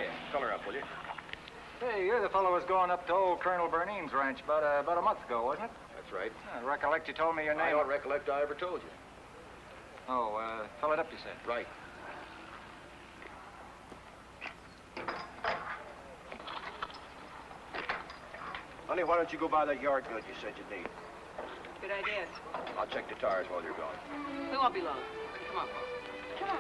you? Color up, will you? Hey, you're the fellow who was going up to old Colonel Berneen's ranch about a month ago, wasn't it? That's right. I recollect you told me your name. I don't recollect I ever told you. Oh, fill it up, you said. Right. Honey, why don't you go buy that yard good you said you'd need? Good idea. I'll check the tires while you're gone. We won't be long. Come on. Come on.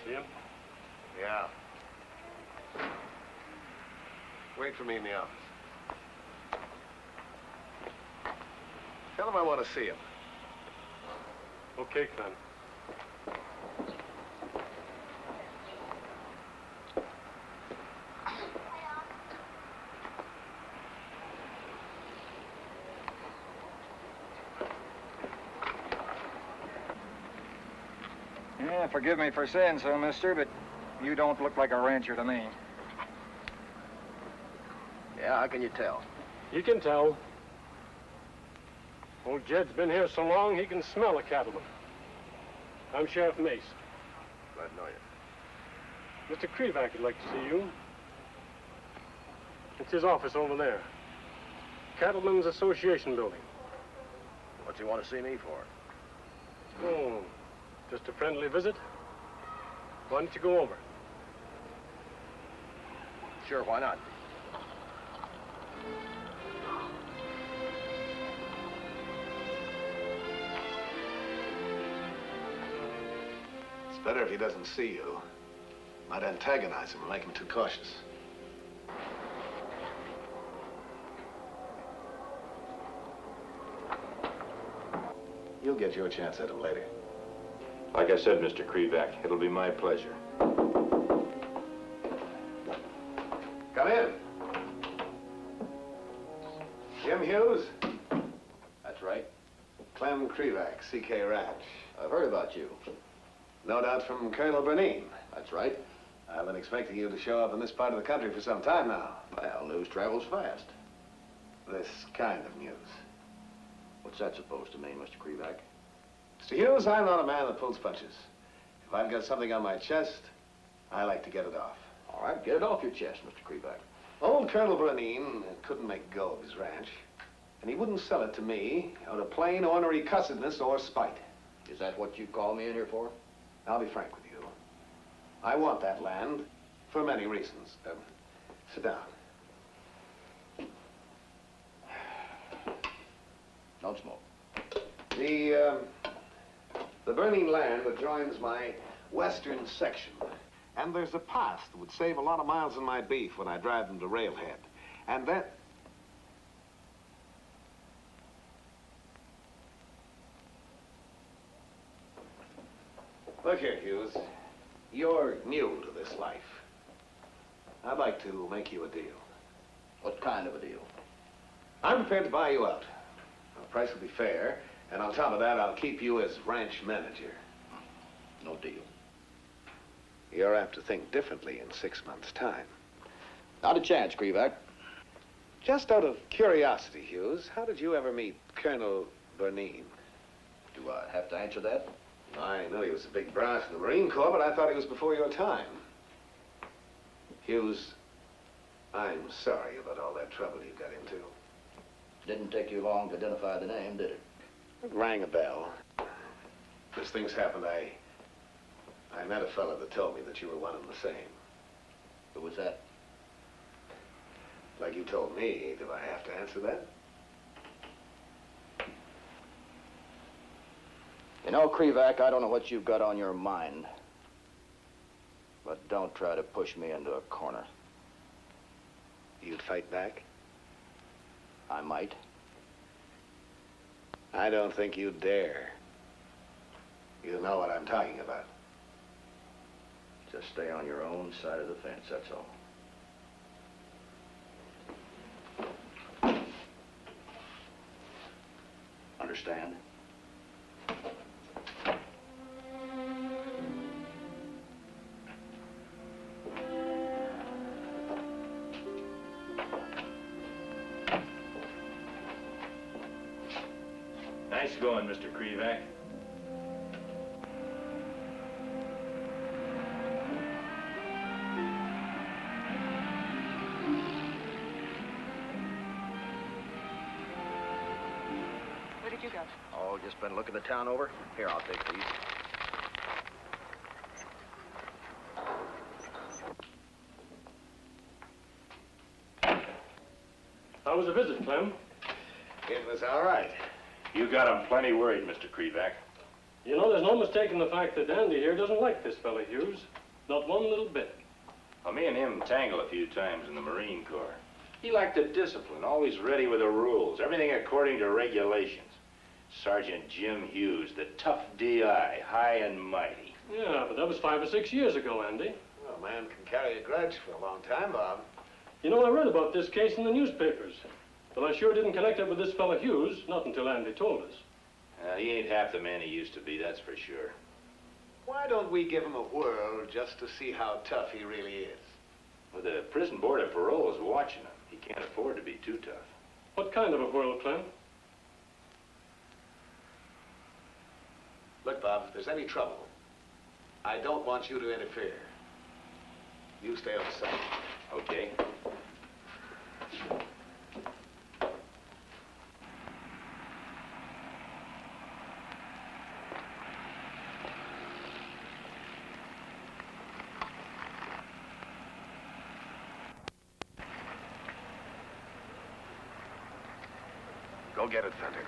See him? Yeah. Wait for me in the office. Tell him I want to see him. Okay, Clem. Yeah, forgive me for saying so, mister, but you don't look like a rancher to me. Yeah, how can you tell? You can tell. Old Jed's been here so long, he can smell a cattleman. I'm Sheriff Mace. Glad to know you. Mr. Krivac would like to see you. It's his office over there. Cattlemen's Association building. What's he want to see me for? Oh, just a friendly visit? Why don't you go over? Sure, why not? It's better if he doesn't see you. Might antagonize him or make him too cautious. You'll get your chance at him later. Like I said, Mr. Krivac, it'll be my pleasure. Come in. Jim Hughes? That's right. Clem Krivac, CK Ranch. I've heard about you. No doubt from Colonel Berneen. That's right. I've been expecting you to show up in this part of the country for some time now. Well, news travels fast. This kind of news. What's that supposed to mean, Mr. Krivac? Mr. Hughes, I'm not a man that pulls punches. If I've got something on my chest, I like to get it off. All right, get it off your chest, Mr. Krivac. Old Colonel Berneen couldn't make go of his ranch, and he wouldn't sell it to me out of plain, ornery cussedness or spite. Is that what you called me in here for? I'll be frank with you. I want that land for many reasons. Sit down. Don't smoke. The Berneen land adjoins my western section. And there's a pass that would save a lot of miles in my beef when I drive them to Railhead. And that... Look here, Hughes. You're new to this life. I'd like to make you a deal. What kind of a deal? I'm prepared to buy you out. The price will be fair, and on top of that, I'll keep you as ranch manager. No deal. You're apt to think differently in 6 months' time. Not a chance, Krivac. Just out of curiosity, Hughes, how did you ever meet Colonel Berneen? Do I have to answer that? I know he was a big brass in the Marine Corps, but I thought he was before your time. Hughes, I'm sorry about all that trouble you got into. Didn't take you long to identify the name, did it? It rang a bell. As things happened, I met a fellow that told me that you were one and the same. Who was that? Like you told me, do I have to answer that? You know, Krivac, I don't know what you've got on your mind. But don't try to push me into a corner. You'd fight back? I might. I don't think you'd dare. You know what I'm talking about. Just stay on your own side of the fence, that's all. Understand? Nice going, Mr. Krivac. Where did you go? Oh, just been looking the town over? Here, I'll take these. How was the visit, Clem? It was all right. You got him plenty worried, Mr. Krivac. You know, there's no mistaking the fact that Andy here doesn't like this fella Hughes. Not one little bit. Well, me and him tangled a few times in the Marine Corps. He liked the discipline, always ready with the rules, everything according to regulations. Sergeant Jim Hughes, the tough DI, high and mighty. Yeah, but that was 5 or 6 years ago, Andy. Well, a man can carry a grudge for a long time, Bob. You know, I read about this case in the newspapers. But I sure didn't connect it with this fella Hughes, not until Andy told us. He ain't half the man he used to be, that's for sure. Why don't we give him a whirl just to see how tough he really is? Well, the prison board of parole is watching him. He can't afford to be too tough. What kind of a whirl, Clem? Look, Bob, if there's any trouble, I don't want you to interfere. You stay on the side. Okay. Go get it, Thunder.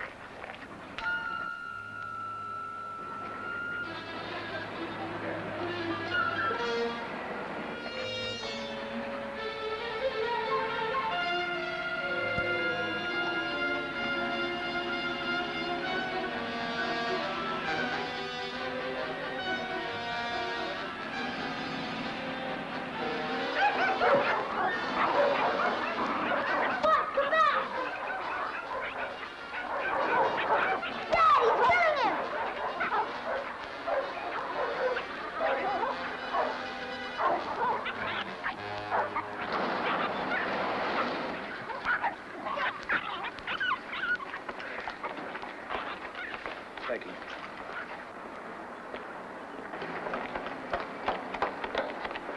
Thank you.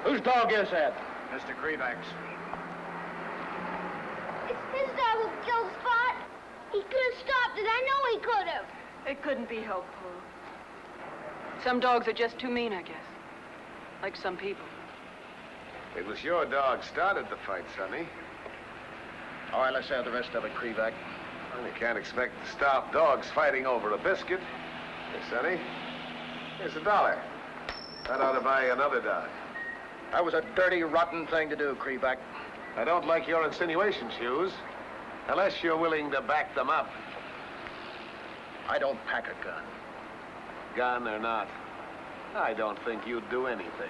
Whose dog is that? Mr. Krivak's. It's his dog who killed Spot. He could have stopped it. I know he could have. It couldn't be helped, Paul. Some dogs are just too mean, I guess. Like some people. It was your dog started the fight, Sonny. All right, let's have the rest of it, Krivac. Well, you can't expect to stop dogs fighting over a biscuit. Here, Sonny. Here's $1. That ought to buy you another dog. That was a dirty, rotten thing to do, Krivac. I don't like your insinuations, Hughes. Unless you're willing to back them up. I don't pack a gun. Gun or not, I don't think you'd do anything.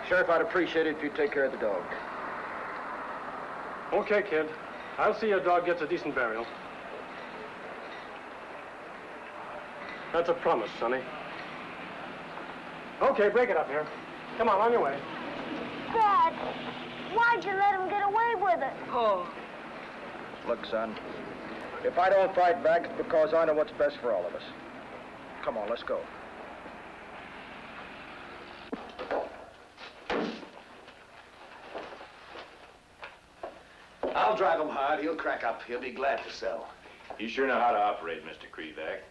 Sheriff, I'd appreciate it if you'd take care of the dog. Okay, kid. I'll see your dog gets a decent burial. That's a promise, Sonny. Okay, break it up here. Come on your way. Dad, why'd you let him get away with it? Paul. Look, son, if I don't fight back, it's because I know what's best for all of us. Come on, let's go. I'll drive him hard. He'll crack up. He'll be glad to sell. You sure know how to operate, Mr. Krivac.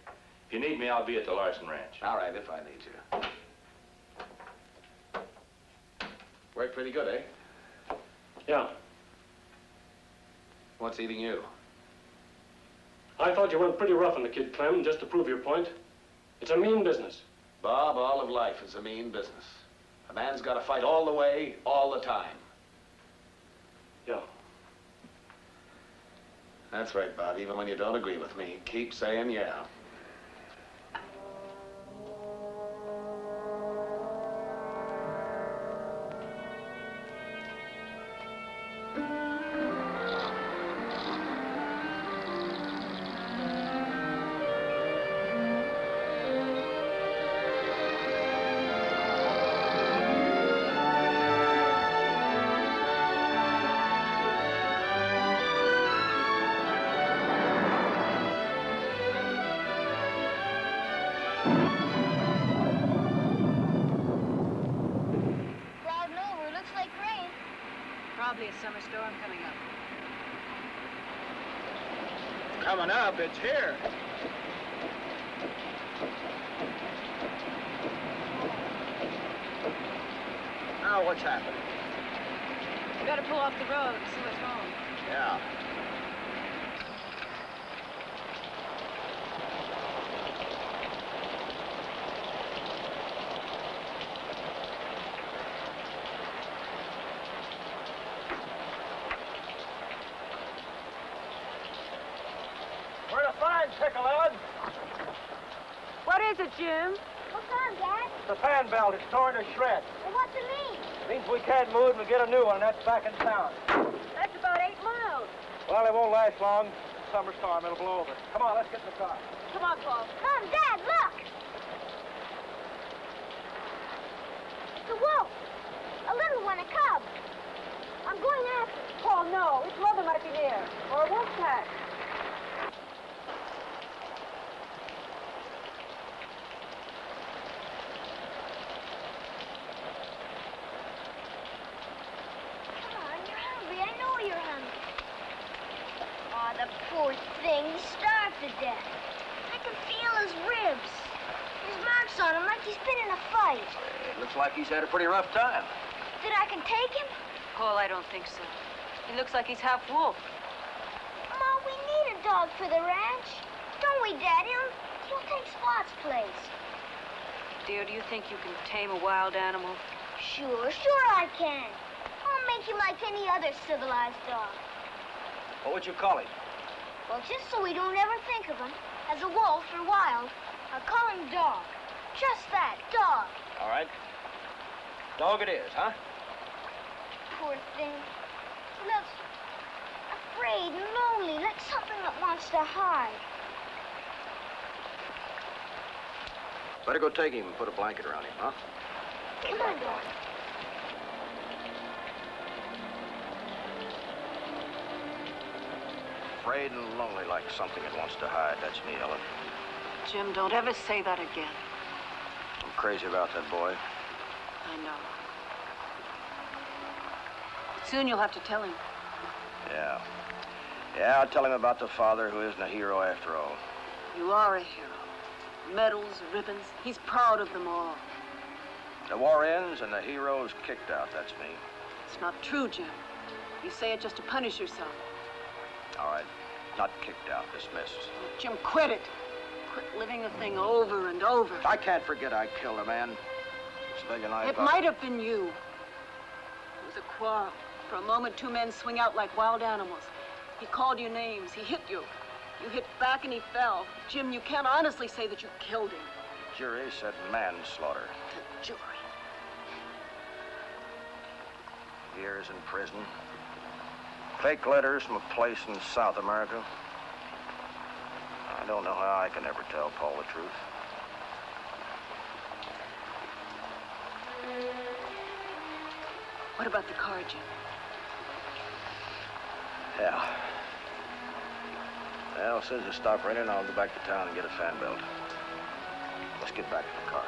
If you need me, I'll be at the Larson Ranch. All right, if I need you. Worked pretty good, eh? Yeah. What's eating you? I thought you went pretty rough on the kid, Clem, just to prove your point. It's a mean business. Bob, all of life is a mean business. A man's got to fight all the way, all the time. Yeah. That's right, Bob. Even when you don't agree with me, keep saying yeah. Clouding over. Looks like rain. Probably a summer storm coming up. Coming up, it's here. Now what's happening? We gotta pull off the road and see what's wrong. Yeah. Where to find Pickle, Ellen? What is it, Jim? What's on, Dad? The fan belt. It's torn to shreds. Well, what's it mean? Means we can't move and we get a new one. That's back in town. That's about 8 miles. Well, it won't last long. Summer storm, it'll blow over. Come on, let's get in the car. Come on, Paul. Come, Dad, look! It's a wolf. A little one, a cub. I'm going after it. Paul, no. Its mother might be near. Or a wolf pack. Come on, you're hungry. I know you're hungry. Oh, the poor thing. He's starved to death. I can feel his ribs. There's marks on him like he's been in a fight. It looks like he's had a pretty rough time. That I can take him? Paul, I don't think so. He looks like he's half wolf. Ma, we need a dog for the ranch. Don't we, Dad? He'll take Spot's place. Dear, do you think you can tame a wild animal? Sure I can. I'll make him like any other civilized dog. What would you call him? Well, just so we don't ever think of him as a wolf or wild, I'll call him Dog. Just that, Dog. All right. Dog it is, huh? Poor thing. He looks afraid and lonely, like something that wants to hide. Better go take him and put a blanket around him, huh? Come on, Dog. Afraid and lonely like something that wants to hide. That's me, Ellen. Jim, don't ever say that again. I'm crazy about that boy. I know. But soon you'll have to tell him. Yeah. Yeah, I'll tell him about the father who isn't a hero after all. You are a hero. Medals, ribbons. He's proud of them all. The war ends and the hero's kicked out. That's me. It's not true, Jim. You say it just to punish yourself. All right. Not kicked out. Dismissed. Oh, Jim, quit it. Quit living the thing over and over. I can't forget I killed a man. Thinking I It might have been you. It was a quarrel. For a moment, two men swing out like wild animals. He called you names. He hit you. You hit back and he fell. Jim, you can't honestly say that you killed him. Jury said manslaughter. The jury. Years in prison. Fake letters from a place in South America. I don't know how I can ever tell Paul the truth. What about the car, Jim? Yeah. Well, as soon as it stops raining, I'll go back to town and get a fan belt. Let's get back to the car.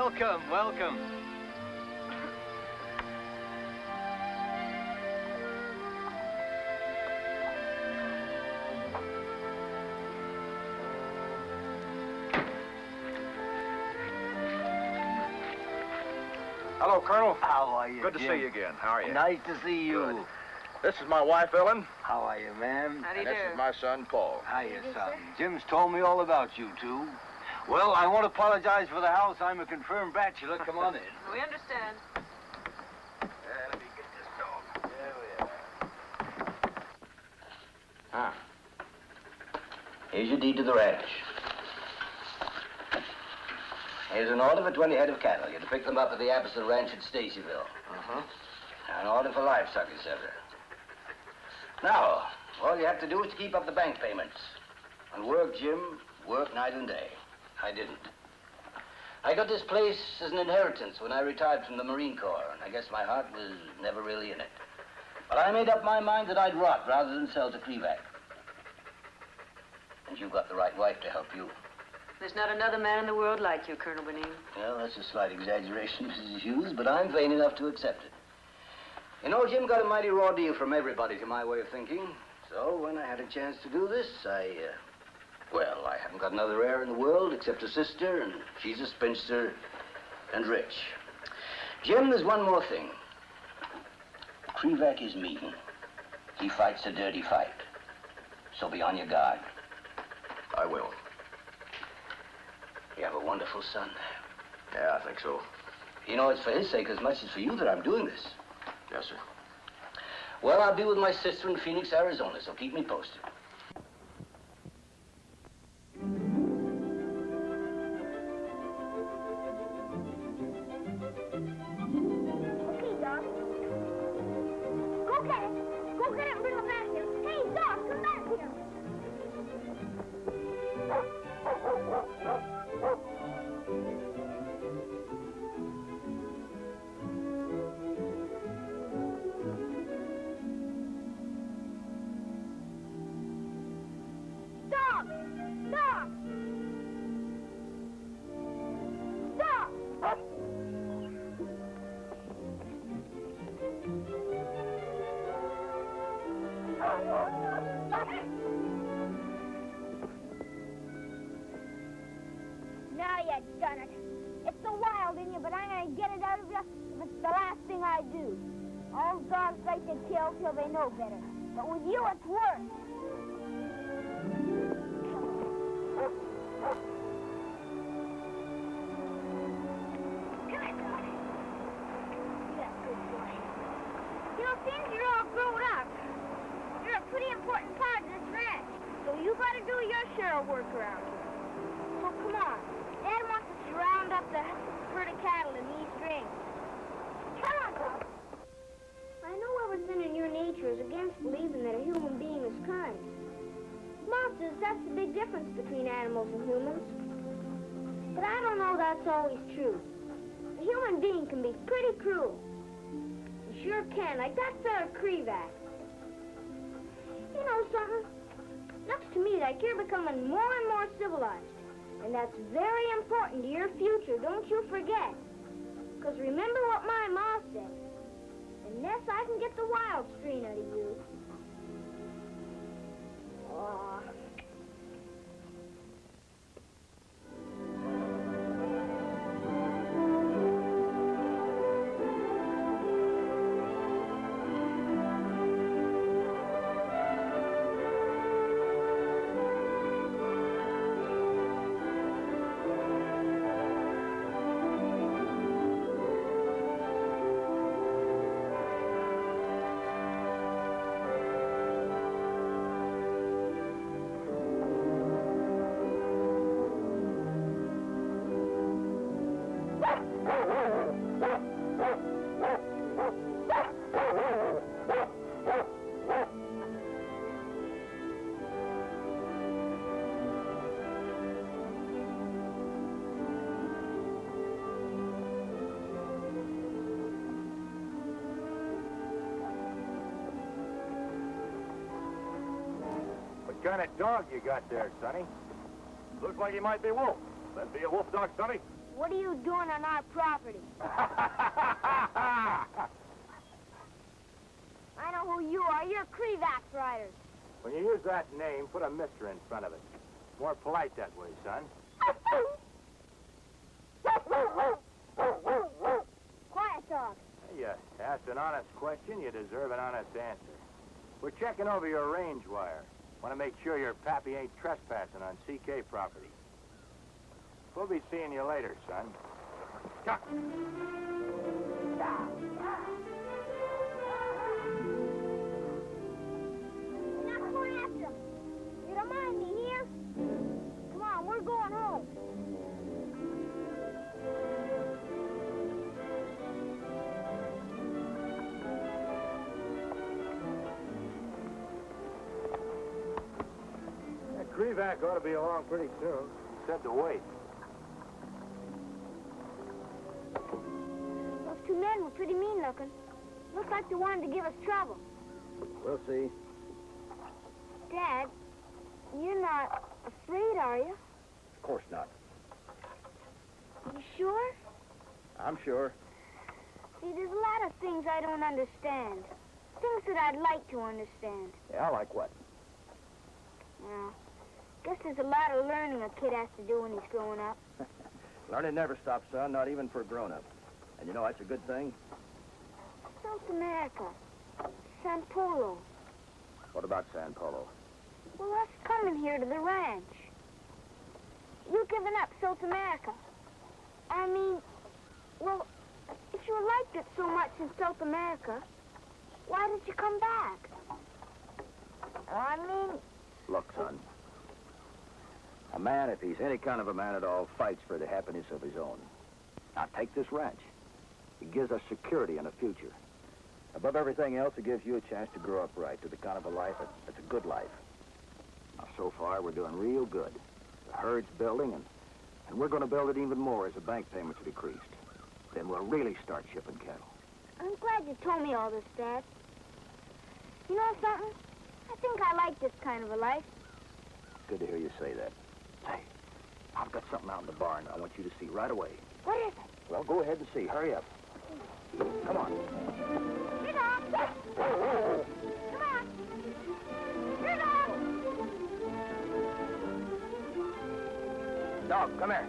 Welcome, welcome. Hello, Colonel. How are you, Good to Jim? see you again. How are you? Nice to see you. Good. This is my wife, Ellen. How are you, ma'am? How do you And this do? is my son, Paul. Hiya, son. Jim's told me all about you two. Well, I won't apologize for the house. I'm a confirmed bachelor. Come on in. We understand. Let me get this dog. There we are. Ah. Here's your deed to the ranch. Here's an order for 20 head of cattle. You're to pick them up at the Apposite Ranch at Stacyville. Uh-huh. An order for livestock, etc. Now, all you have to do is keep up the bank payments. And work, Jim. Work night and day. I didn't. I got this place as an inheritance when I retired from the Marine Corps, and I guess my heart was never really in it. But I made up my mind that I'd rot rather than sell to Krivac. And you've got the right wife to help you. There's not another man in the world like you, Colonel Benin. Well, that's a slight exaggeration, Mrs. Hughes, but I'm vain enough to accept it. You know, Jim got a mighty raw deal from everybody, to my way of thinking. So when I had a chance to do this, I haven't got another heir in the world except a sister, and she's a spinster and rich. Jim, there's one more thing. Krivac is mean. He fights a dirty fight. So be on your guard. I will. You have a wonderful son. Yeah, I think so. You know, it's for his sake as much as for you that I'm doing this. Yes, sir. Well, I'll be with my sister in Phoenix, Arizona, so keep me posted. Okay, Doc. Go get it. Go get it and bring it back here. Hey, Doc, come back here. Doc! Doc! Doc! Now you done it. It's so wild in you, but I'm gonna get it out of you if it's the last thing I do. All dogs like to kill till they know better. But with you, it's worse. Come on, dog. Yeah, good boy. You know, since you're all grown up, you're a pretty important part of this ranch. So you gotta do your share of work around here. So come on. Dad wants us to round up the herd of cattle in these strings. Come on, Pop. I know everything in your nature is against believing that a human being is kind. Mom says that's the big difference between animals and humans. But I don't know that's always true. A human being can be pretty cruel. You sure can, like that fella Krivac. You know something? Looks to me like you're becoming more and more civilized. And that's very important to your future, don't you forget. Because remember what my ma said. Unless I can get the wild strain out of you. Aw. What kind of dog you got there, Sonny? Looks like he might be wolf. That'd be a wolf dog, Sonny. What are you doing on our property? I know who you are. You're Krivac riders. When you use that name, put a Mr. in front of it. More polite that way, son. Quiet, dog. You asked an honest question, you deserve an honest answer. We're checking over your range wire. Want to make sure your pappy ain't trespassing on CK property. We'll be seeing you later, son. Come. You're not going after him. You don't mind me here? Come on, we're going home. That Krivac ought to be along pretty soon. He said to wait. Those two men were pretty mean looking. Looked like they wanted to give us trouble. We'll see. Dad, you're not afraid, are you? Of course not. You sure? I'm sure. See, there's a lot of things I don't understand. Things that I'd like to understand. Yeah, like what? Well, guess there's a lot of learning a kid has to do when he's growing up. Learning never stops, son, not even for a grown-up. And you know that's a good thing? South America. San Polo. What about San Polo? Well, us coming here to the ranch. You giving up South America. I mean, well, if you liked it so much in South America, why did you come back? I mean... Look, son. A man, if he's any kind of a man at all, fights for the happiness of his own. Now, take this ranch. It gives us security and a future. Above everything else, it gives you a chance to grow up right to the kind of a life that's a good life. Now, so far, we're doing real good. The herd's building, and we're going to build it even more as the bank payments are decreased. Then we'll really start shipping cattle. I'm glad you told me all this, Dad. You know something? I think I like this kind of a life. Good to hear you say that. Hey, I've got something out in the barn I want you to see right away. What is it? Well, go ahead and see. Hurry up. Come on. Get off! Come on! Get off! Dog, come here.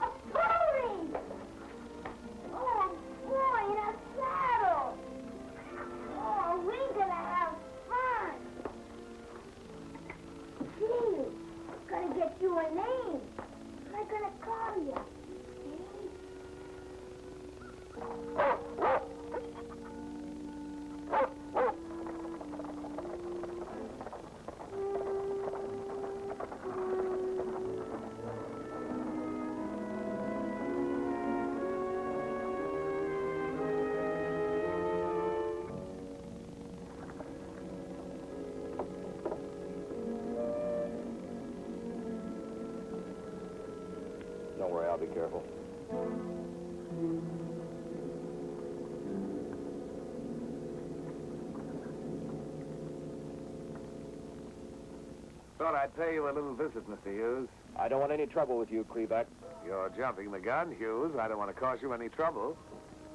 A pony! Oh, boy, in a saddle! Oh, we're gonna have fun! Gee, I'm gonna get you a name. What am I gonna call you? Don't worry, I'll be careful. Thought I'd pay you a little visit, Mr. Hughes. I don't want any trouble with you, Krivac. You're jumping the gun, Hughes. I don't want to cause you any trouble.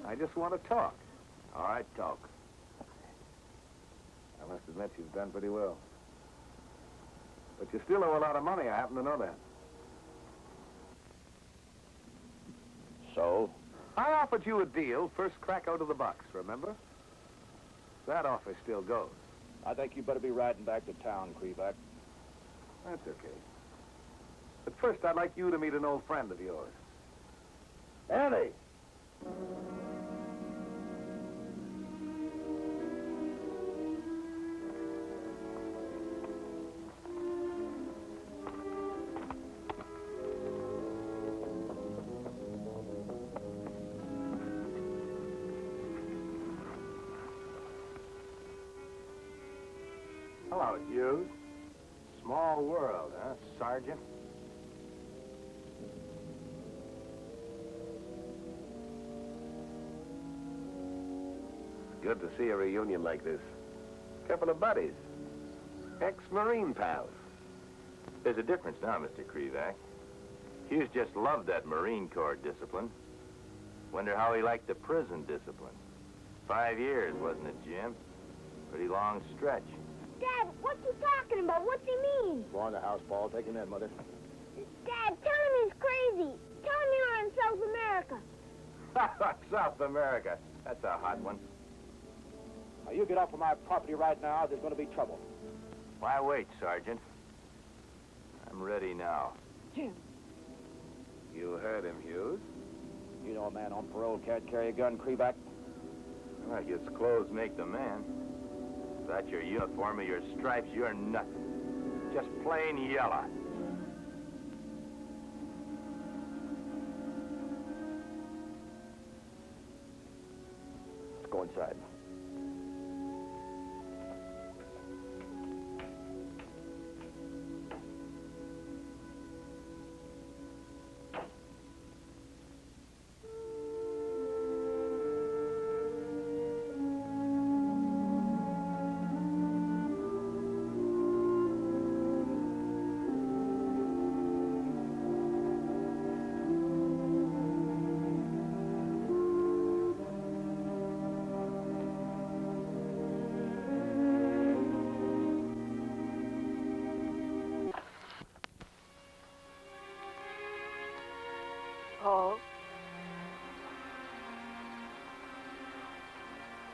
I just want to talk. All right, talk. I must admit you've done pretty well. But you still owe a lot of money. I happen to know that. So? I offered you a deal, first crack out of the box, remember? That offer still goes. I think you better be riding back to town, Krivac. That's okay. But first, I'd like you to meet an old friend of yours. Annie! Hello, Hughes. Small world, huh, Sergeant? Good to see a reunion like this. Couple of buddies. Ex-Marine pals. There's a difference now, Mr. Krivac. Hughes just loved that Marine Corps discipline. Wonder how he liked the prison discipline. 5 years, wasn't it, Jim? Pretty long stretch. Dad, what's he talking about? What's he mean? Go on the house, Paul. Take him in, Mother. Dad, tell him he's crazy. Tell him you're in South America. South America. That's a hot one. Now, you get off of my property right now. There's going to be trouble. Why wait, Sergeant? I'm ready now. Jim. You heard him, Hughes. You know a man on parole can't carry a gun, Krivac. Well, I guess clothes make the man. Without your uniform or your stripes, you're nothing. Just plain yellow. Let's go inside. Paul.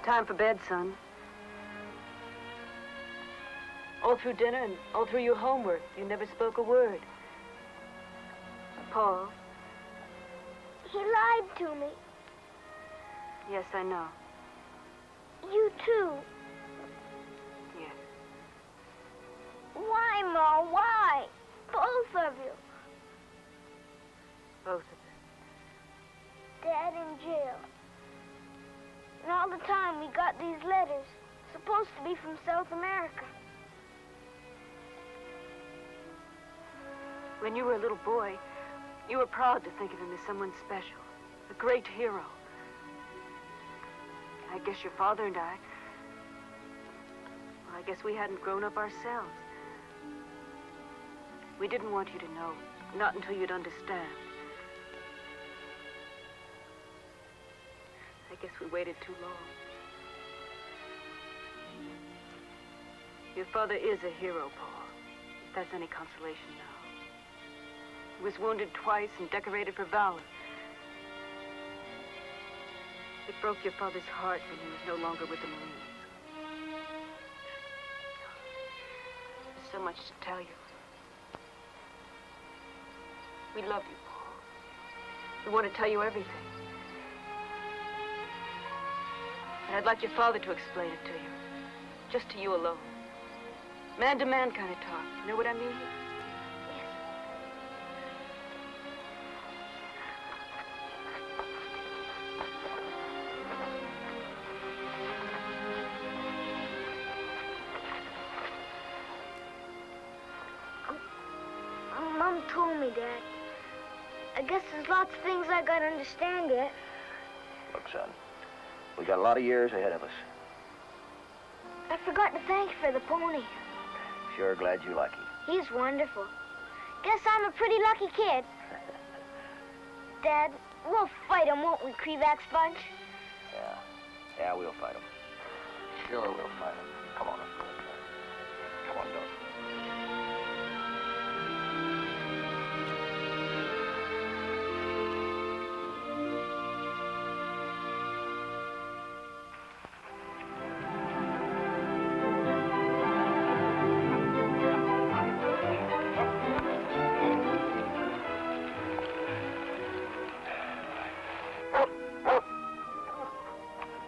Time for bed, son. All through dinner and all through your homework, you never spoke a word. Paul. He lied to me. Yes, I know. You too. Yes. Why, Ma? Why? Both of you. Both of us. Dad in jail. And all the time we got these letters, supposed to be from South America. When you were a little boy, you were proud to think of him as someone special, a great hero. I guess your father and I guess we hadn't grown up ourselves. We didn't want you to know, not until you'd understand. I guess we waited too long. Your father is a hero, Paul, if that's any consolation now. He was wounded twice and decorated for valor. It broke your father's heart when he was no longer with the Marines. There's so much to tell you. We love you, Paul. We want to tell you everything. And I'd like your father to explain it to you. Just to you alone. Man-to-man kind of talk. You know what I mean? Mom told me, Dad. I guess there's lots of things I gotta understand yet. Look, son, we got a lot of years ahead of us. I forgot to thank you for the pony. Sure glad you like him. He's wonderful. Guess I'm a pretty lucky kid. Dad, we'll fight him, won't we, Krivak's bunch? Yeah, we'll fight him. Sure we'll fight him. Come on, let's go inside. Come on, Doc.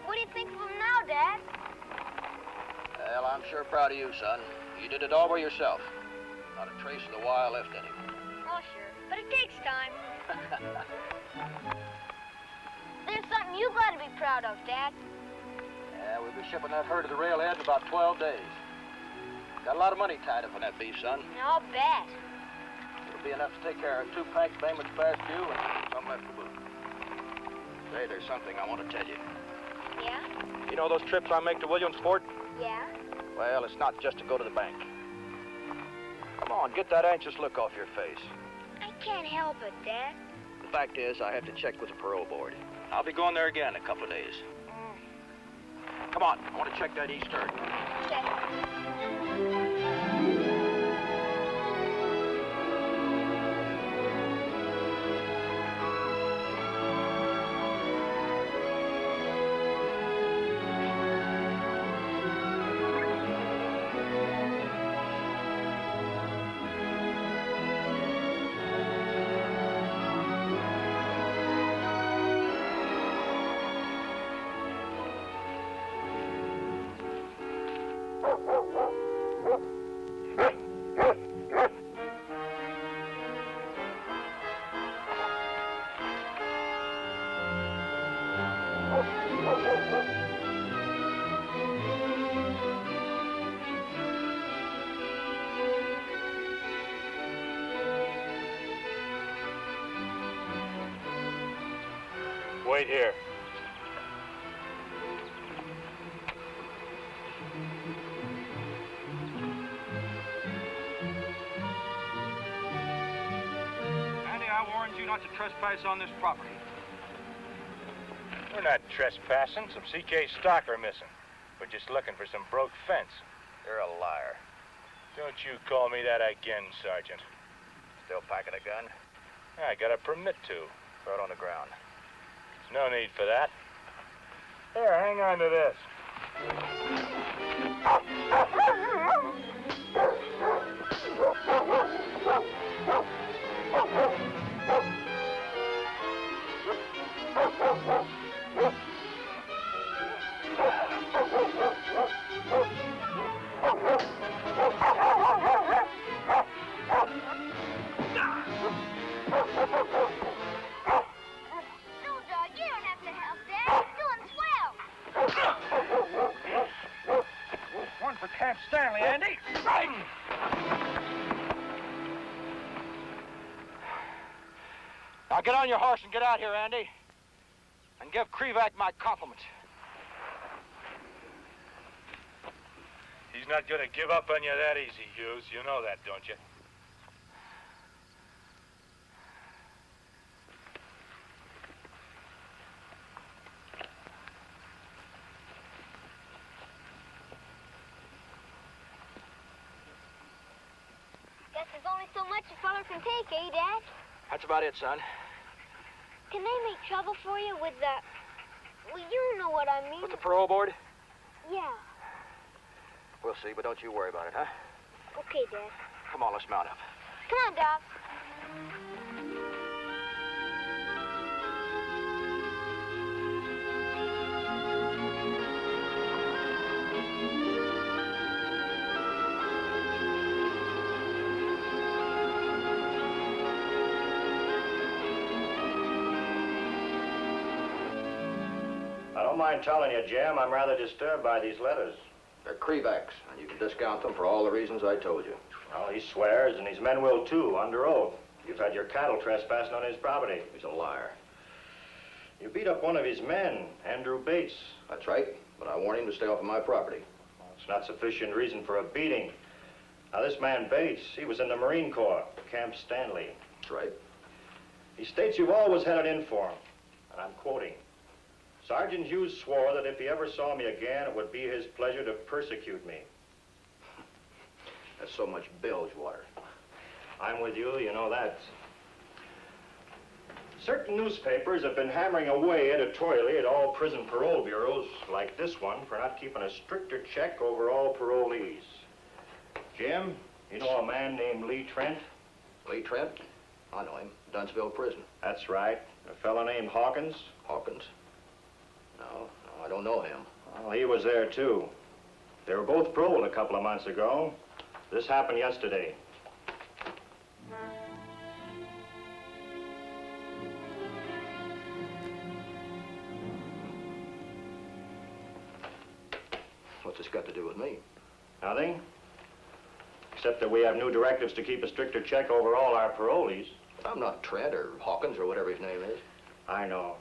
What do you think of him now, Dad? Well, I'm sure proud of you, son. You did it all by yourself. Not a trace of the wire left in him. Oh, sure. But it takes time. There's something you gotta be proud of, Dad. Yeah, we'll be shipping that herd to the railhead in about 12 days. Got a lot of money tied up in that beef, son. I'll bet. It'll be enough to take care of 2 packed payments past due and some left to boot. Say, there's something I want to tell you. Yeah? You know those trips I make to Williamsport? Yeah? Well, it's not just to go to the bank. Come on, get that anxious look off your face. I can't help it, Dad. The fact is, I have to check with the parole board. I'll be going there again in a couple of days. Come on, I want to check that east turn. Okay. Wait here. Andy, I warned you not to trespass on this property. We're not trespassing. Some CK stock are missing. We're just looking for some broke fence. You're a liar. Don't you call me that again, Sergeant. Still packing a gun? I got a permit to. Throw it on the ground. No need for that. Here, hang on to this. Stanley, Andy. Now get on your horse and get out here, Andy. And give Krivac my compliments. He's not going to give up on you that easy, Hughes. You know that, don't you? Guess there's only so much a feller can take, eh, Dad? That's about it, son. Can they make trouble for you with the... Well, you know what I mean. With the parole board? Yeah. We'll see, but don't you worry about it, huh? Okay, Dad. Come on, let's mount up. Come on, Doc. I don't mind telling you, Jim, I'm rather disturbed by these letters. They're Krivaks, and you can discount them for all the reasons I told you. Well, he swears, and his men will too, under oath. You've had your cattle trespassing on his property. He's a liar. You beat up one of his men, Andrew Bates. That's right, but I warned him to stay off of my property. Well, it's not sufficient reason for a beating. Now, this man Bates, he was in the Marine Corps, Camp Stanley. That's right. He states you've always had it in for him, and I'm quoting. Sergeant Hughes swore that if he ever saw me again, it would be his pleasure to persecute me. That's so much bilge water. I'm with you, you know that. Certain newspapers have been hammering away editorially at all prison parole bureaus, like this one, for not keeping a stricter check over all parolees. Jim, you know a man named Lee Trent? Lee Trent? I know him. Dunnsville prison. That's right. A fellow named Hawkins? Hawkins? No, I don't know him. Well, he was there, too. They were both paroled a couple of months ago. This happened yesterday. What's this got to do with me? Nothing. Except that we have new directives to keep a stricter check over all our parolees. But I'm not Trent or Hawkins or whatever his name is. I know.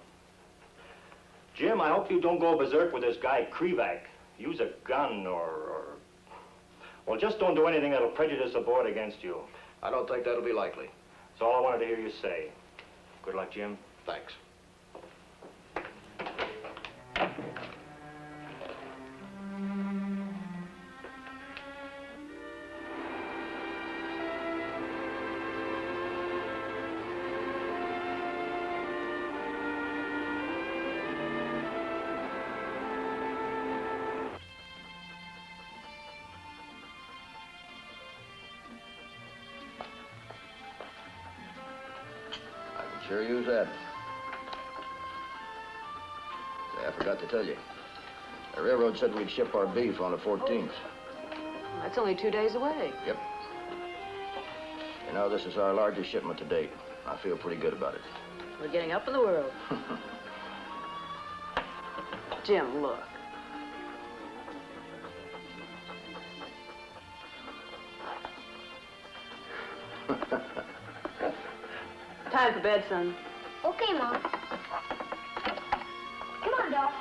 Jim, I hope you don't go berserk with this guy Krivac. Use a gun or Well, just don't do anything that'll prejudice the board against you. I don't think that'll be likely. That's all I wanted to hear you say. Good luck, Jim. Thanks. Sure use that. Say, I forgot to tell you. The railroad said we'd ship our beef on the 14th. That's only 2 days away. Yep. You know, this is our largest shipment to date. I feel pretty good about it. We're getting up in the world. Jim, look. Time for bed, son. Okay, Mom. Come on, Doc.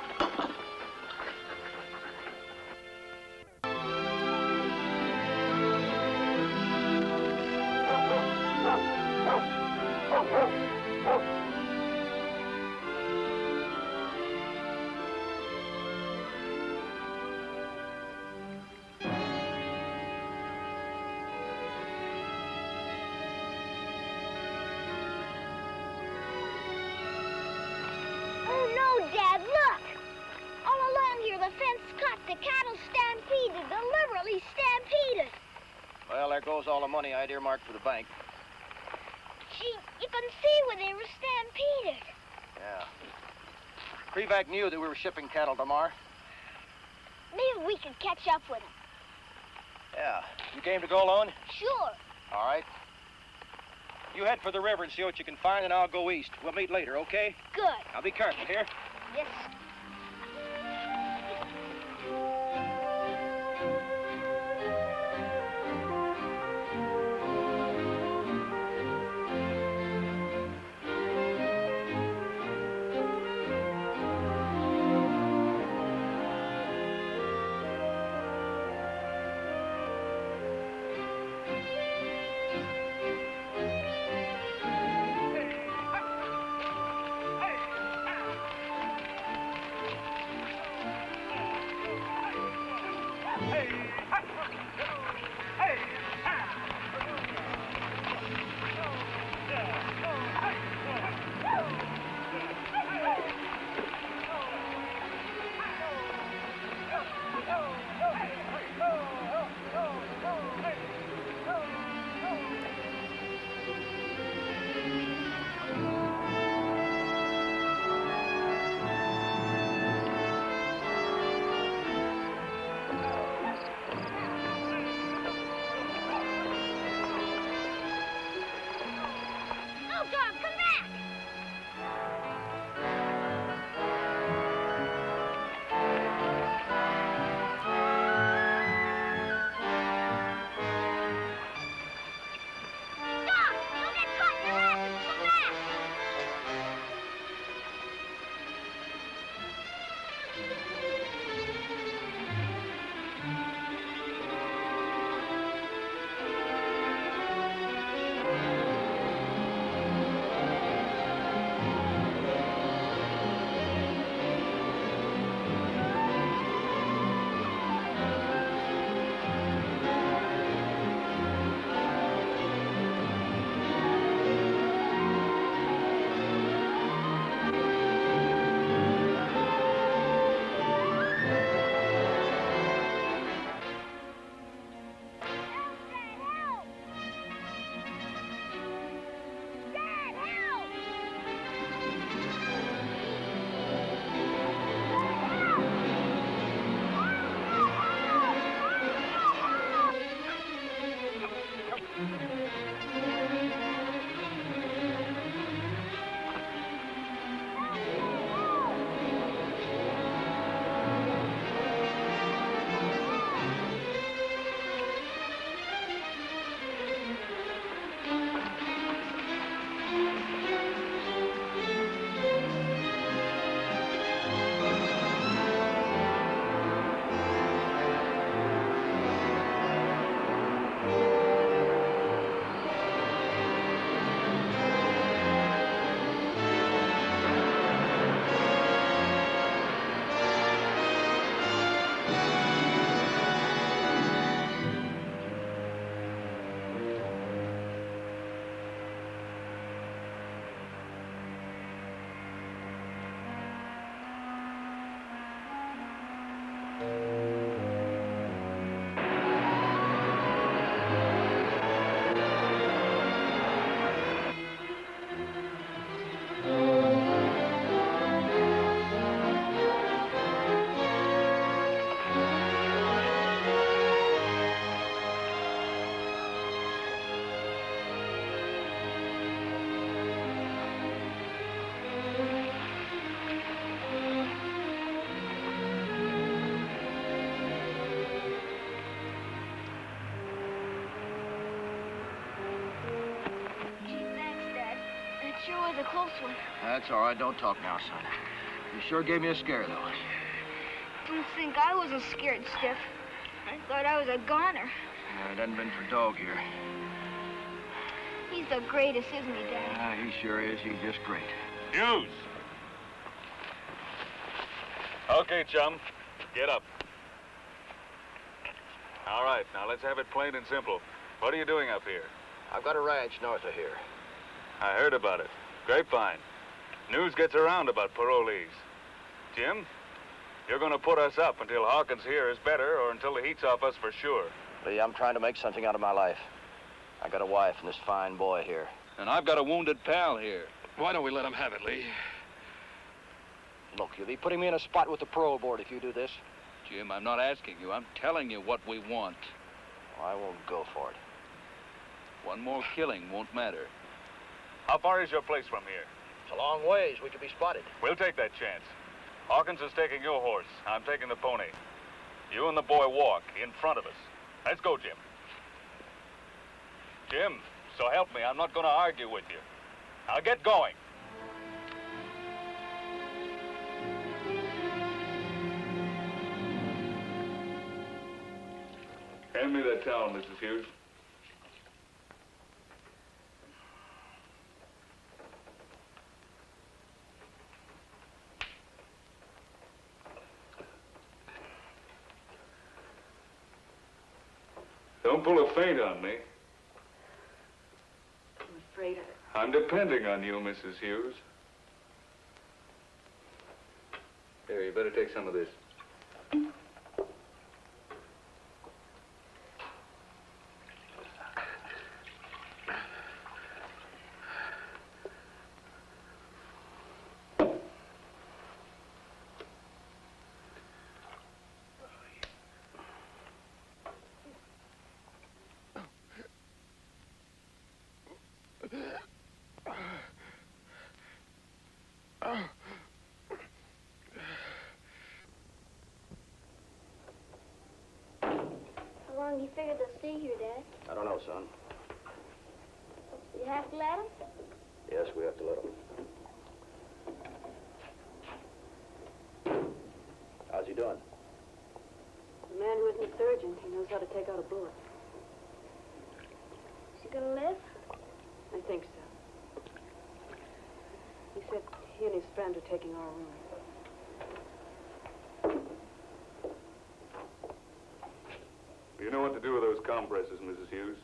Dad, look! All along here, the fence cut. The cattle stampeded, deliberately stampeded. Well, there goes all the money I'd earmarked for the bank. Gee, you can see where they were stampeded. Yeah. Krivac knew that we were shipping cattle tomorrow. Maybe we could catch up with him. Yeah. You game to go alone? Sure. All right. You head for the river and see what you can find, and I'll go east. We'll meet later, okay? Good. Now be careful here. Yes. sure was a close one. That's all right. Don't talk now, son. You sure gave me a scare, though. Don't think I wasn't scared, Stiff. I thought I was a goner. It hadn't been for Dog here. He's the greatest, isn't he, Dad? He sure is. He's just great. Hughes! Okay, chum. Get up. All right, now let's have it plain and simple. What are you doing up here? I've got a ranch north of here. I heard about it. Grapevine. News gets around about parolees. Jim, you're going to put us up until Hawkins here is better or until the heat's off us for sure. Lee, I'm trying to make something out of my life. I got a wife and this fine boy here. And I've got a wounded pal here. Why don't we let him have it, Lee? Look, you'll be putting me in a spot with the parole board if you do this. Jim, I'm not asking you. I'm telling you what we want. I won't go for it. One more killing won't matter. How far is your place from here? It's a long ways. We could be spotted. We'll take that chance. Hawkins is taking your horse. I'm taking the pony. You and the boy walk in front of us. Let's go, Jim. Jim, so help me, I'm not going to argue with you. Now get going. Hand me that towel, Mrs. Hughes. Don't pull a feint on me. I'm afraid of it. I'm depending on you, Mrs. Hughes. Here, you better take some of this. How long do you figure they'll stay here, Dad? I don't know, son. You have to let them? Yes, we have to let him. How's he doing? The man who isn't a surgeon, he knows how to take out a bullet. Is he gonna live? I think so. He said he and his friend are taking our room. You know what to do with those compresses, Mrs. Hughes?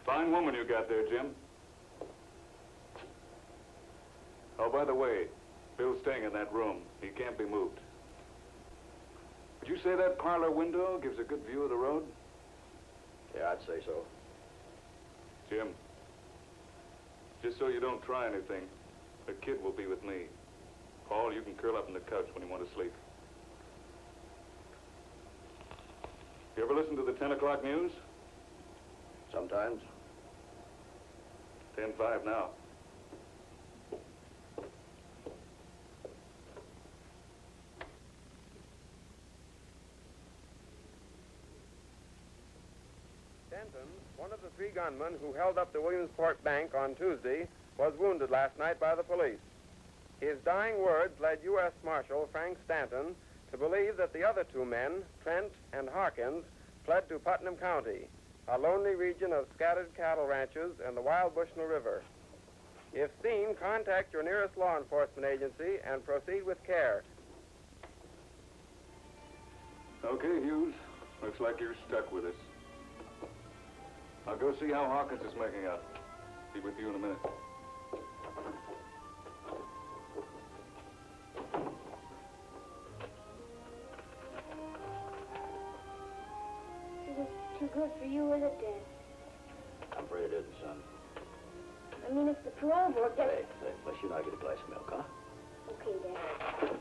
Fine woman you got there, Jim. Oh, by the way, Bill's staying in that room. He can't be moved. Would you say that parlor window gives a good view of the road? Yeah, I'd say so. Jim, just so you don't try anything, the kid will be with me. Paul, you can curl up on the couch when you want to sleep. You ever listen to the 10 o'clock news? Sometimes. 10:05 now. Denton, one of the three gunmen who held up the Williamsport Bank on Tuesday, was wounded last night by the police. His dying words led U.S. Marshal Frank Stanton to believe that the other two men, Trent and Hawkins, fled to Putnam County, a lonely region of scattered cattle ranches and the wild Bushnell River. If seen, contact your nearest law enforcement agency and proceed with care. Okay, Hughes. Looks like you're stuck with us. I'll go see how Hawkins is making out. Be with you in a minute. This isn't too good for you, is it, Dad? I'm afraid it isn't, son. I mean, if the parole board gets... Hey, let's you and I get a glass of milk, huh? Okay, Dad.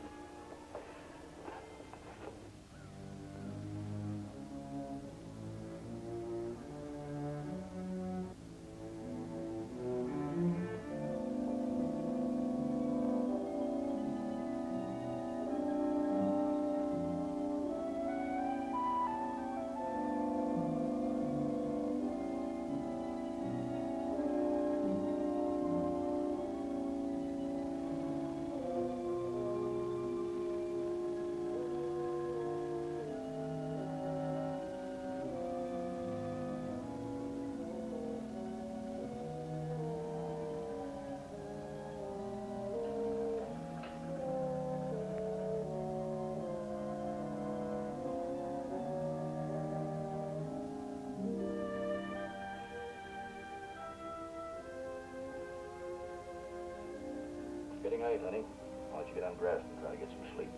night, honey. Why don't you get undressed and try to get some sleep?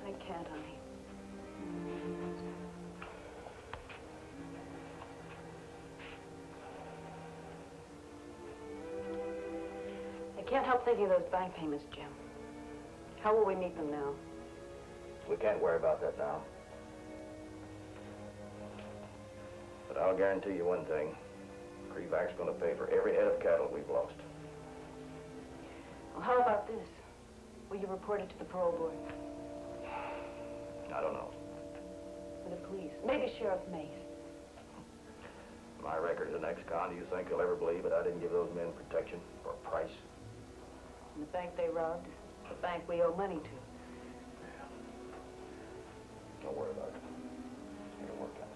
I can't, honey. I can't help thinking of those bank payments, Jim. How will we meet them now? We can't worry about that now. But I'll guarantee you one thing. Krivak's going to pay for every head of cattle we've lost. Well, how about this? Will you report it to the parole board? I don't know. To the police? Maybe Sheriff Mace. My record as an ex-con, do you think you'll ever believe that I didn't give those men protection for a price? And the bank they robbed, the bank we owe money to. Don't worry about it. It'll work out.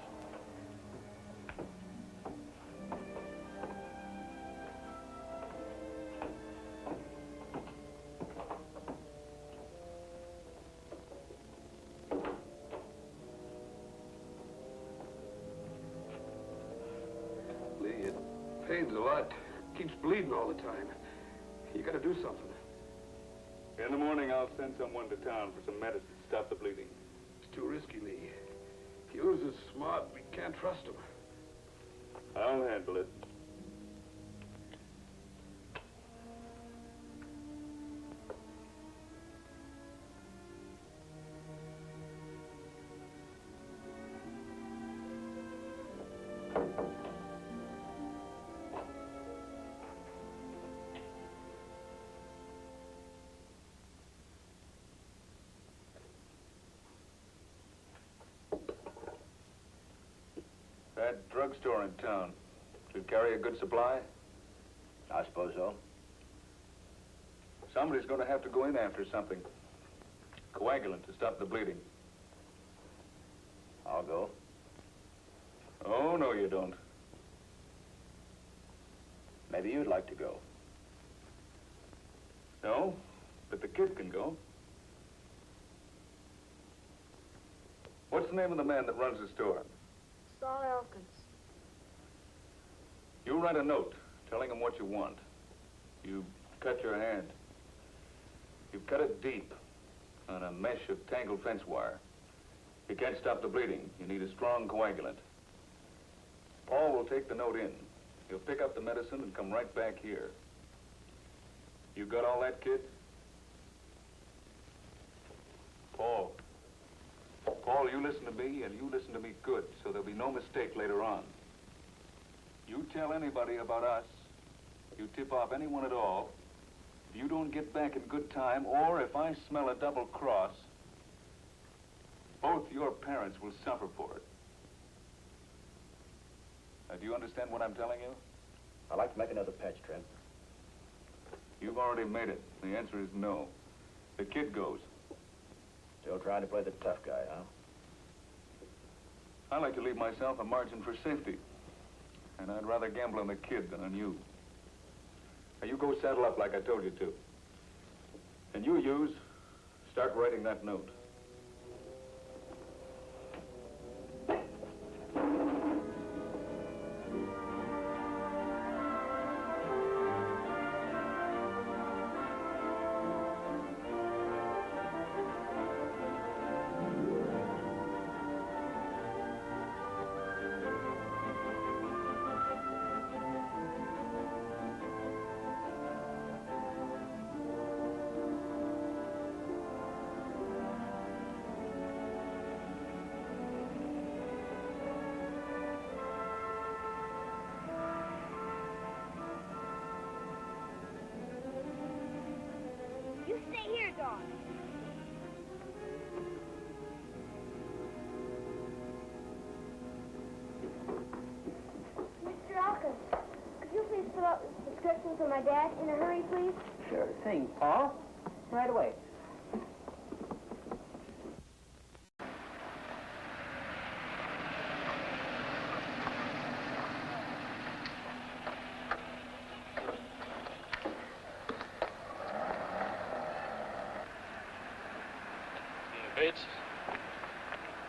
Lee, it pains a lot. Keeps bleeding all the time. You gotta do something. In the morning, I'll send someone to town for some medicine to stop the bleeding. It's too risky, Lee. Hughes is smart. We can't trust him. I'll handle it. That drugstore in town, should carry a good supply? I suppose so. Somebody's going to have to go in after something. Coagulant to stop the bleeding. I'll go. Oh, no, you don't. Maybe you'd like to go. No, but the kid can go. What's the name of the man that runs the store? Hawkins. You write a note telling him what you want. You cut your hand. You cut it deep on a mesh of tangled fence wire. You can't stop the bleeding. You need a strong coagulant. Paul will take the note in. He'll pick up the medicine and come right back here. You got all that, kid? Paul. Paul, you listen to me, and you listen to me good, so there'll be no mistake later on. You tell anybody about us, you tip off anyone at all, if you don't get back in good time, or if I smell a double cross, both your parents will suffer for it. Now, do you understand what I'm telling you? I'd like to make another patch, Trent. You've already made it. The answer is no. The kid goes. Still trying to play the tough guy, huh? I like to leave myself a margin for safety. And I'd rather gamble on the kid than on you. Now, you go saddle up like I told you to. And you, Hughes, start writing that note. Mr. Hawkins, could you please fill out this prescription for my dad in a hurry, please? Sure thing, Paul. Right away. Bates?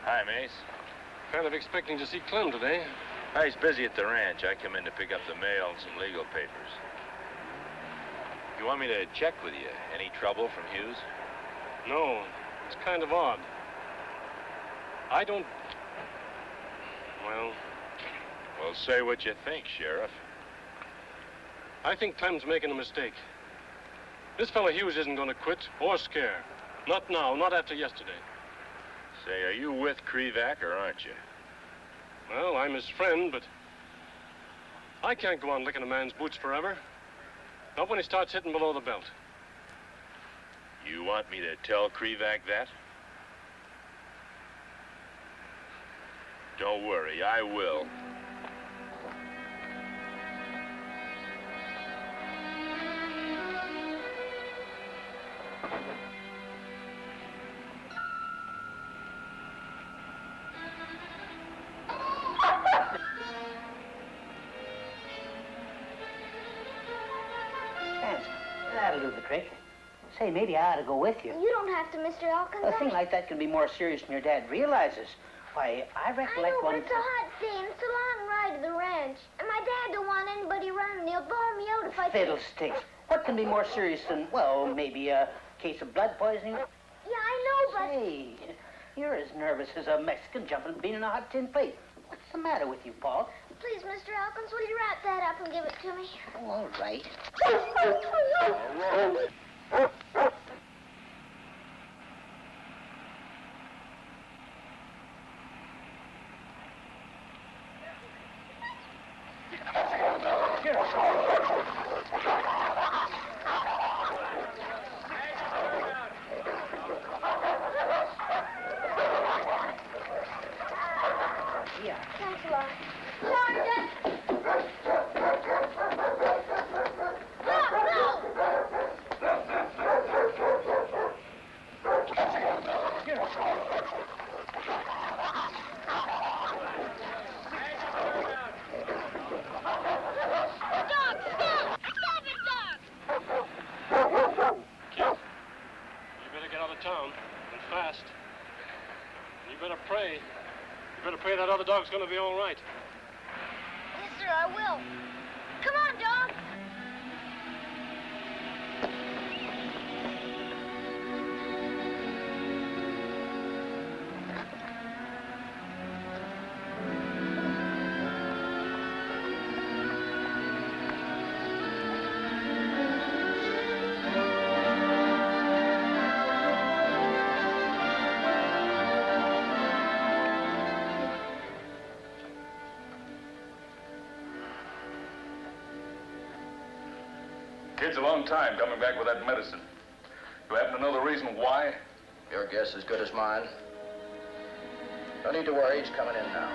Hi, Mace. Kind of expecting to see Clem today. He's busy at the ranch. I come in to pick up the mail and some legal papers. You want me to check with you? Any trouble from Hughes? No, it's kind of odd. I don't... Well... Well, say what you think, Sheriff. I think Clem's making a mistake. This fellow Hughes isn't going to quit or scare. Not now, not after yesterday. Say, are you with Krivac or aren't you? Well, I'm his friend, but I can't go on licking a man's boots forever. Not when he starts hitting below the belt. You want me to tell Krivac that? Don't worry, I will. That'll do the trick. Say, maybe I ought to go with you. You don't have to, Mr. Hawkins. A thing like that can be more serious than your dad realizes. Why, I recollect I know, one... but it's a hot day and it's a long ride to the ranch. And my dad don't want anybody running. He'll throw me out if I... Fiddlesticks. What can be more serious than, well, maybe a case of blood poisoning? Yeah, I know, but... Say, you're as nervous as a Mexican jumping bean in a hot tin plate. What's the matter with you, Paul? Please, Mr. Hawkins, will you wrap that up and give it to me? Oh, all right. Thanks a lot. Sergeant! town, and fast. You better pray. You better pray that other dog's gonna be all right. Yes, sir, I will. Come on, dog. Kid's a long time coming back with that medicine. You happen to know the reason why? Your guess is as good as mine. No need to worry, he's coming in now.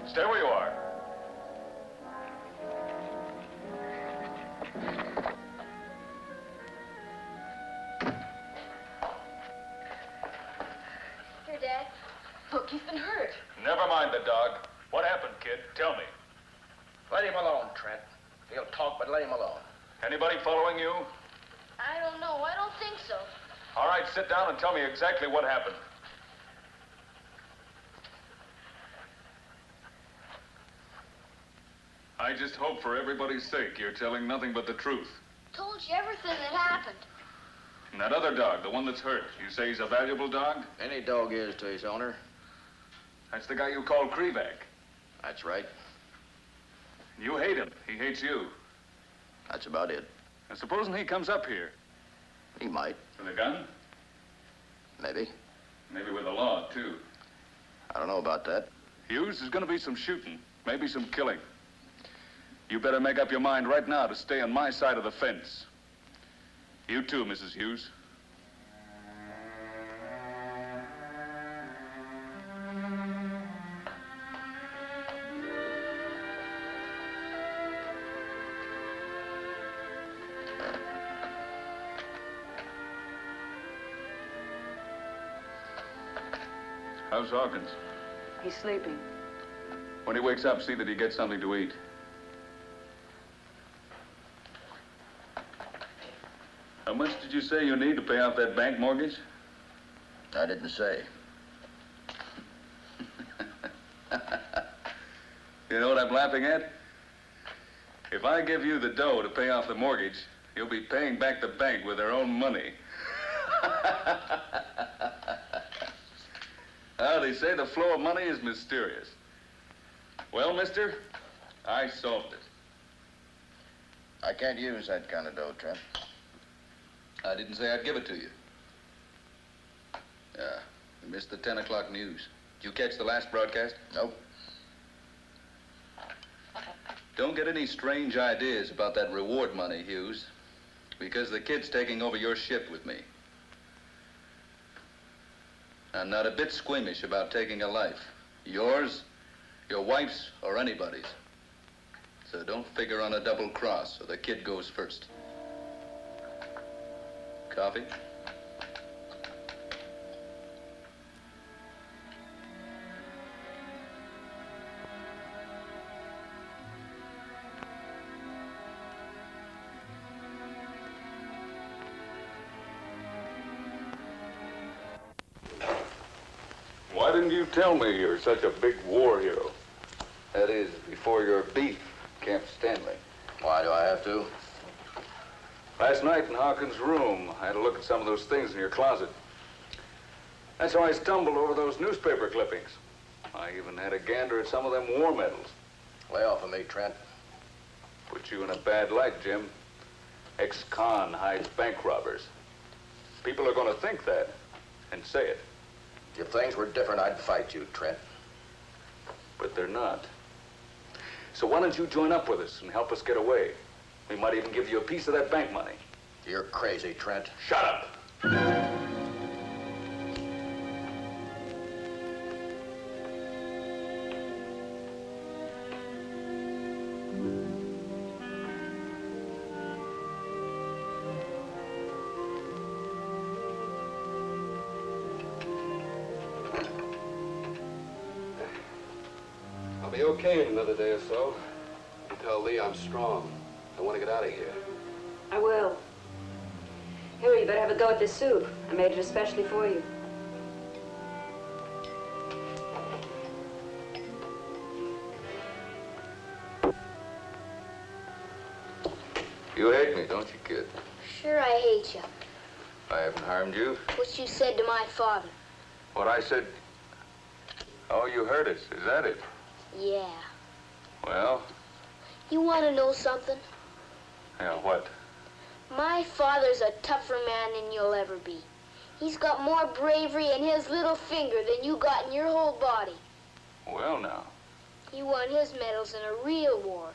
Stay where you are. Here, Dad. Look, he's been hurt. Never mind the dog. What happened, kid? Tell me. Let him alone, Trent. He'll talk, but let him alone. Anybody following you? I don't know. I don't think so. All right, sit down and tell me exactly what happened. I just hope for everybody's sake you're telling nothing but the truth. Told you everything that happened. And that other dog, the one that's hurt, you say he's a valuable dog? Any dog is to his owner. That's the guy you call Krivac. That's right. You hate him. He hates you. That's about it. And supposing he comes up here? He might. With a gun? Maybe. Maybe with the law, too. I don't know about that. Hughes, there's gonna be some shooting. Maybe some killing. You better make up your mind right now to stay on my side of the fence. You too, Mrs. Hughes. How's Hawkins? He's sleeping. When he wakes up, see that he gets something to eat. How much did you say you need to pay off that bank mortgage? I didn't say. You know what I'm laughing at? If I give you the dough to pay off the mortgage, you'll be paying back the bank with their own money. They say the flow of money is mysterious. Well, mister, I solved it. I can't use that kind of dough, Trent. I didn't say I'd give it to you. Yeah, we missed the 10 o'clock news. Did you catch the last broadcast? Nope. Don't get any strange ideas about that reward money, Hughes, because the kid's taking over your ship with me. I'm not a bit squeamish about taking a life. Yours, your wife's, or anybody's. So don't figure on a double cross, or the kid goes first. Coffee? Why didn't you tell me you're such a big war hero? That is, before your beef, Camp Stanley. Why do I have to? Last night in Hawkins' room, I had a look at some of those things in your closet. That's how I stumbled over those newspaper clippings. I even had a gander at some of them war medals. Lay off of me, Trent. Put you in a bad light, Jim. Ex-con hides bank robbers. People are going to think that and say it. If things were different, I'd fight you, Trent. But they're not. So why don't you join up with us and help us get away? We might even give you a piece of that bank money. You're crazy, Trent. Shut up! I'll be okay in another day or so. You tell Lee I'm strong. I want to get out of here. I will. Here, you better have a go at this soup. I made it especially for you. You hate me, don't you, kid? Sure, I hate you. I haven't harmed you. What you said to my father. What I said... Oh, you heard it. Is that it? Yeah. Well? You want to know something? Yeah, what? My father's a tougher man than you'll ever be. He's got more bravery in his little finger than you got in your whole body. Well, now. He won his medals in a real war.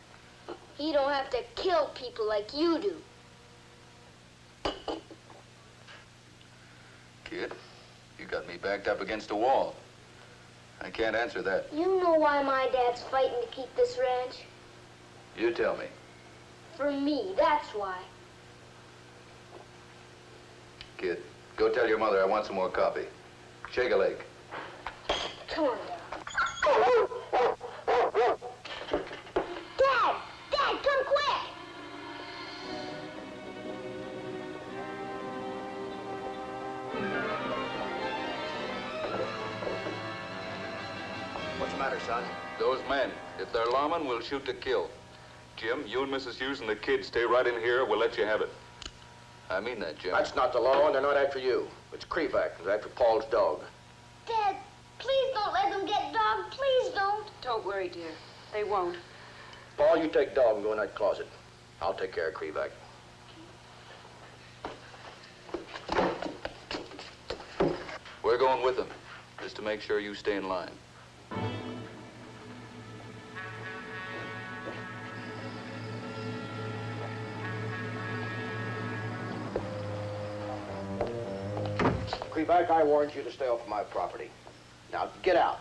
He don't have to kill people like you do. Kid, you got me backed up against a wall. I can't answer that. You know why my dad's fighting to keep this ranch? You tell me. For me, that's why. Kid, go tell your mother I want some more coffee. Shake a leg. Come on, Dad. Dad, come quick! What's the matter, son? Those men, if they're lawmen, we'll shoot to kill. Jim, you and Mrs. Hughes and the kids stay right in here. We'll let you have it. I mean that, Jim. That's not the law, and they're not after you. It's Krivac. They're after Paul's dog. Dad, please don't let them get Dog. Please don't. Don't worry, dear. They won't. Paul, you take dog and go in that closet. I'll take care of Krivac. We're going with them, just to make sure you stay in line. Krivac, I warned you to stay off my property. Now, get out,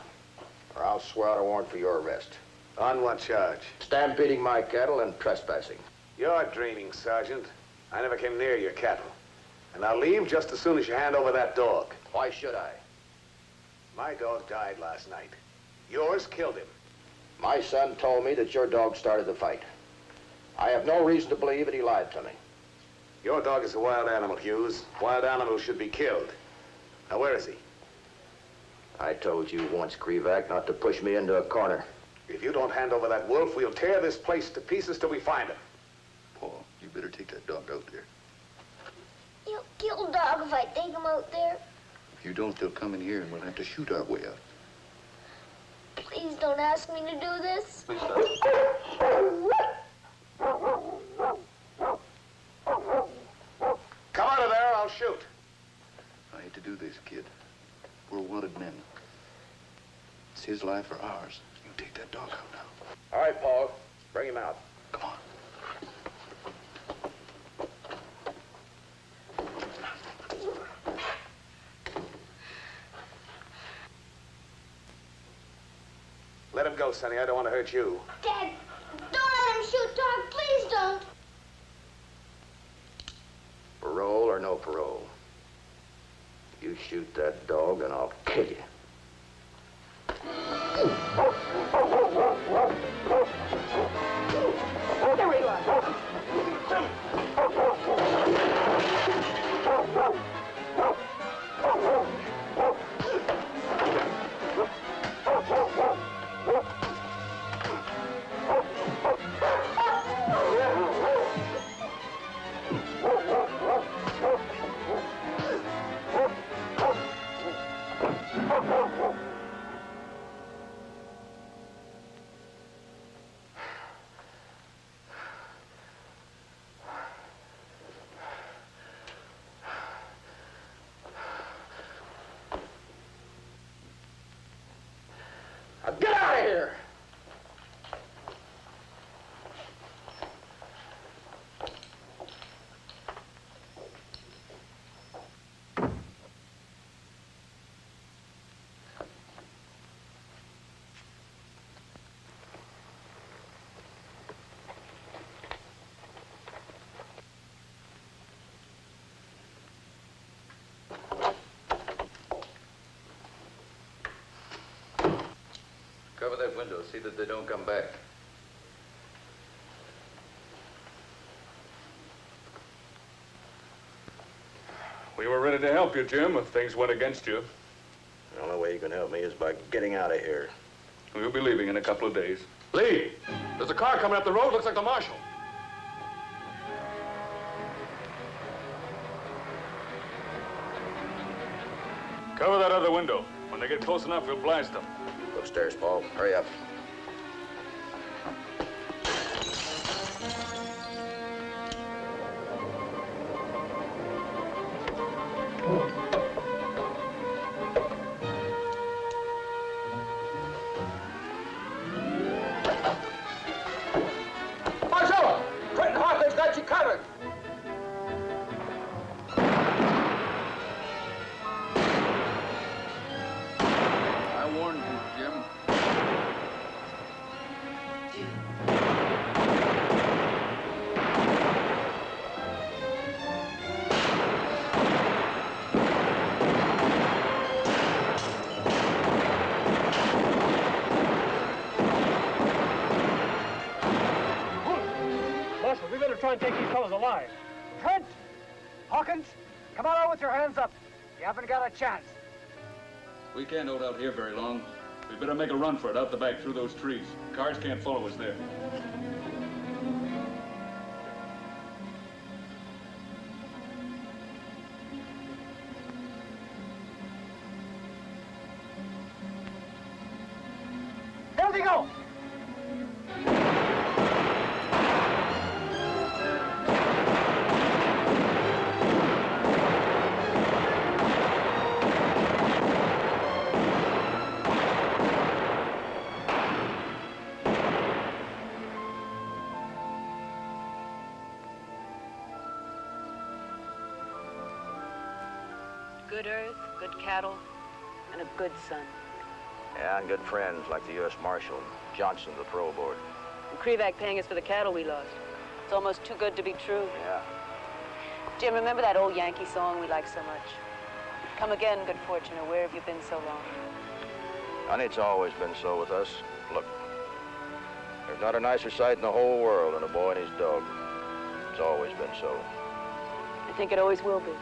or I'll swear out a warrant for your arrest. On what charge? Stampeding my cattle and trespassing. You're dreaming, Sergeant. I never came near your cattle. And I'll leave just as soon as you hand over that dog. Why should I? My dog died last night. Yours killed him. My son told me that your dog started the fight. I have no reason to believe that he lied to me. Your dog is a wild animal, Hughes. Wild animals should be killed. Now, where is he? I told you once, Krivac, not to push me into a corner. If you don't hand over that wolf, we'll tear this place to pieces till we find him. Paul, you better take that dog out there. You'll kill dog if I take him out there. If you don't, they'll come in here and we'll have to shoot our way out. Please don't ask me to do this. Please don't. Come out of there, I'll shoot. I hate to do this, kid. We're wanted men. It's his life or ours. You take that dog out now. All right, Paul. Bring him out. Come on. Let him go, Sonny. I don't want to hurt you. Dad, don't let him shoot dog. Please don't. Parole or no parole? You shoot that dog and I'll kill you. There we are. Now get out of here! Cover that window. See that they don't come back. We were ready to help you, Jim, if things went against you. The only way you can help me is by getting out of here. We'll be leaving in a couple of days. Lee, there's a car coming up the road. Looks like the marshal. Cover that other window. When they get close enough, we'll blast them. Upstairs, Paul. Hurry up. Marshal! Trent and Hawkins got you covered. I warned you, Jim. Marshal, we better try and take these fellows alive. Trent! Hawkins, come on out with your hands up. You haven't got a chance. We can't hold out here very long. We better make a run for it out the back through those trees. Cars can't follow us there. There they go! Good earth, good cattle, and a good son. Yeah, and good friends like the U.S. Marshal, Johnson, the parole board. And Krivac paying us for the cattle we lost. It's almost too good to be true. Yeah. Jim, remember that old Yankee song we like so much? Come again, good fortune, or where have you been so long? Honey, it's always been so with us. Look, there's not a nicer sight in the whole world than a boy and his dog. It's always been so. I think it always will be.